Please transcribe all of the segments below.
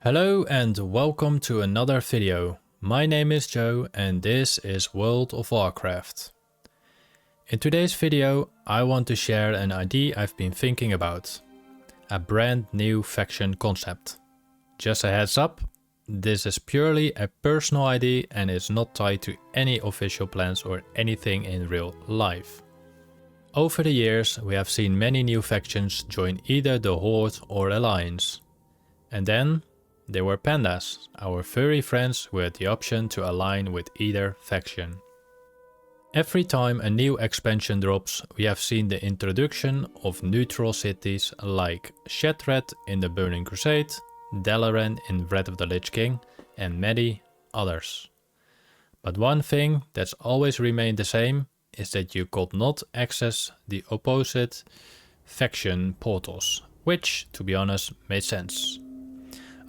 Hello and welcome to another video. My name is Joe and this is World of Warcraft. In today's video I want to share an idea I've been thinking about. A brand new faction concept. Just a heads up, this is purely a personal idea and is not tied to any official plans or anything in real life. Over the years we have seen many new factions join either the Horde or Alliance. And then there were pandas, our furry friends who had the option to align with either faction. Every time a new expansion drops, we have seen the introduction of neutral cities like Shattrath in the Burning Crusade, Dalaran in Wrath of the Lich King, and many others. But one thing that's always remained the same is that you could not access the opposite faction portals, which, to be honest, made sense.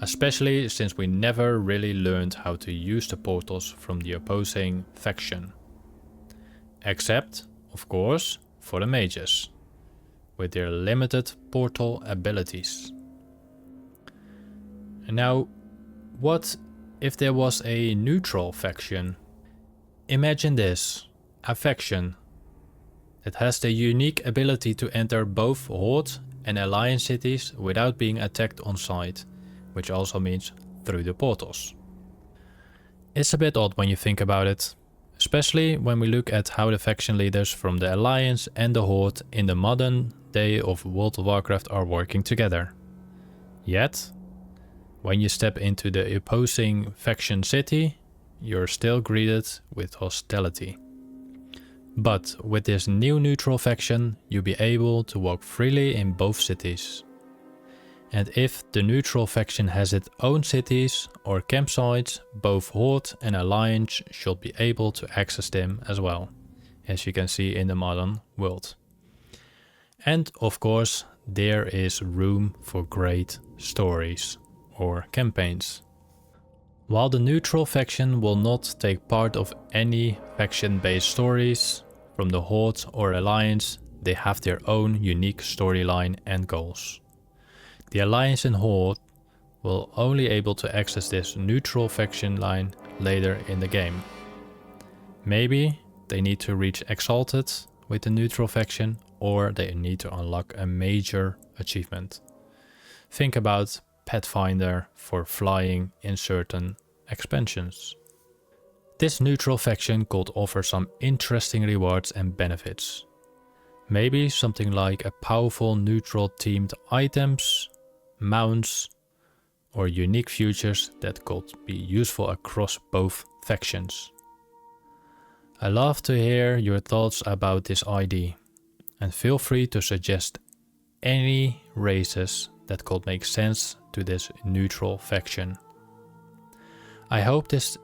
Especially since we never really learned how to use the portals from the opposing faction. Except, of course, for the mages, with their limited portal abilities. And now, what if there was a neutral faction? Imagine this, a faction that has the unique ability to enter both Horde and Alliance cities without being attacked on sight. Which also means through the portals. It's a bit odd when you think about it, especially when we look at how the faction leaders from the Alliance and the Horde in the modern day of World of Warcraft are working together. Yet, when you step into the opposing faction city, you're still greeted with hostility. But with this new neutral faction, you'll be able to walk freely in both cities. And if the neutral faction has its own cities or campsites, both Horde and Alliance should be able to access them as well, as you can see in the modern world. And of course, there is room for great stories or campaigns. While the neutral faction will not take part of any faction-based stories from the Horde or Alliance, they have their own unique storyline and goals. The Alliance and Horde will only able to access this neutral faction line later in the game. Maybe they need to reach Exalted with the neutral faction, or they need to unlock a major achievement. Think about Pathfinder for flying in certain expansions. This neutral faction could offer some interesting rewards and benefits. Maybe something like a powerful neutral themed items, mounts, or unique features that could be useful across both factions. I love to hear your thoughts about this idea, and feel free to suggest any races that could make sense to this neutral faction. I hope this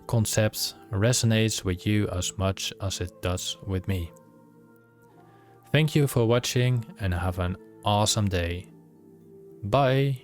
concept resonates with you as much as it does with me. Thank you for watching and have an awesome day. Bye!